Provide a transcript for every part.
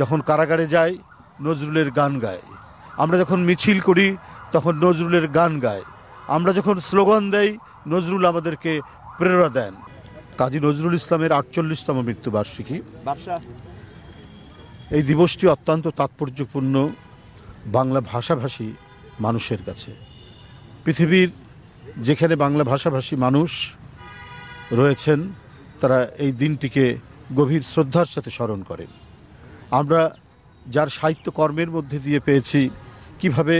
যখন কারাগারে যাই নজরুলের গান গায়, আমরা যখন মিছিল করি তখন নজরুলের গান গায়, আমরা যখন স্লোগান দেই নজরুল আমাদেরকে প্রেরণা দেন। কাজী নজরুল ইসলামের ৪৮তম মৃত্যুবার্ষিকী। এই দিবসটি অত্যন্ত তাৎপর্যপূর্ণ বাংলা ভাষাভাষী মানুষের কাছে। পৃথিবীর যেখানে বাংলা ভাষাভাষী মানুষ রয়েছেন তারা এই দিনটিকে গভীর শ্রদ্ধার সাথে স্মরণ করেন। আমরা যার সাহিত্যকর্মের মধ্যে দিয়ে পেয়েছি কিভাবে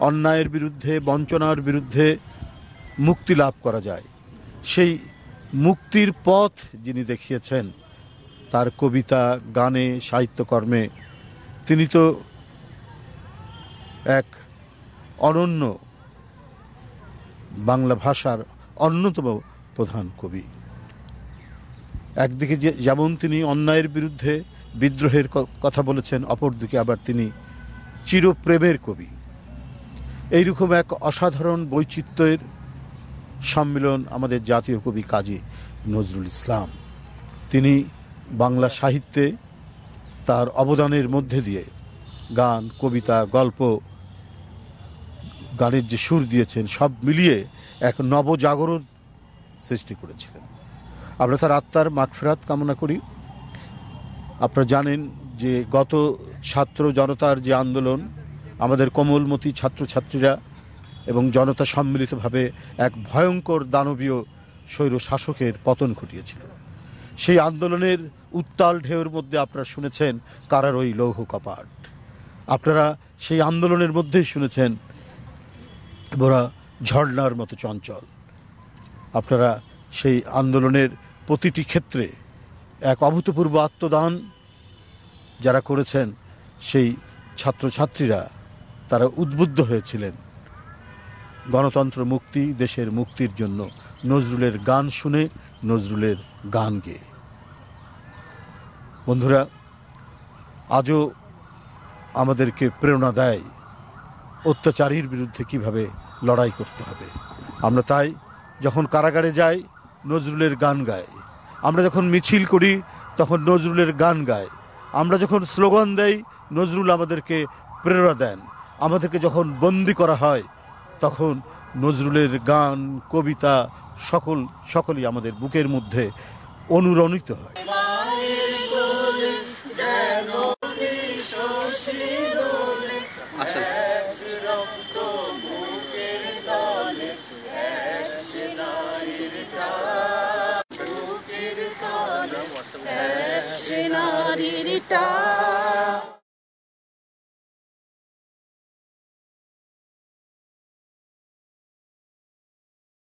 অন্যায়ের বিরুদ্ধে, বঞ্চনার বিরুদ্ধে মুক্তি লাভ করা যায়, সেই মুক্তির পথ যিনি দেখিয়েছেন তার কবিতা, গানে, সাহিত্যকর্মে তিনি তো এক অনন্য বাংলা ভাষার অন্যতম প্রধান কবি। একদিকে যেমন তিনি অন্যায়ের বিরুদ্ধে বিদ্রোহের কথা বলেছেন, অপরদিকে আবার তিনি চিরপ্রেমের কবি। এইরকম এক অসাধারণ বৈচিত্র্যের সম্মিলন আমাদের জাতীয় কবি কাজী নজরুল ইসলাম। তিনি বাংলা সাহিত্যে তার অবদানের মধ্যে দিয়ে গান, কবিতা, গল্প, গানের যে সুর দিয়েছেন সব মিলিয়ে এক নবজাগরণ সৃষ্টি করেছিলেন। আমরা তার আত্মার মাগফিরাত কামনা করি। আপনারা জানেন যে গত ছাত্র জনতার যে আন্দোলন, আমাদের কোমলমতি ছাত্রছাত্রীরা এবং জনতা সম্মিলিতভাবে এক ভয়ঙ্কর দানবীয় স্বৈর শাসকের পতন ঘটিয়েছিল। সেই আন্দোলনের উত্তাল ঢেউর মধ্যে আপনারা শুনেছেন কারার ওই লৌহ কপাট। আপনারা সেই আন্দোলনের মধ্যেই শুনেছেন ওরা ঝর্ণার মতো চঞ্চল। আপনারা সেই আন্দোলনের প্রতিটি ক্ষেত্রে এক অভূতপূর্ব আত্মদান যারা করেছেন, সেই ছাত্রছাত্রীরা তারা উদ্বুদ্ধ হয়েছিলেন গণতন্ত্র মুক্তি, দেশের মুক্তির জন্য নজরুলের গান শুনে, নজরুলের গান গেয়ে। বন্ধুরা, আজও আমাদেরকে প্রেরণা দেয় অত্যাচারীর বিরুদ্ধে কিভাবে লড়াই করতে হবে। আমরা তাই যখন কারাগারে যাই নজরুলের গান গাই, আমরা যখন মিছিল করি তখন নজরুলের গান গাই, আমরা যখন স্লোগান দেই নজরুল আমাদেরকে প্রেরণা দেন, আমাদেরকে যখন বন্দি করা হয় তখন নজরুলের গান, কবিতা সকলই আমাদের বুকের মধ্যে অনুরণিত হয়। সেনারির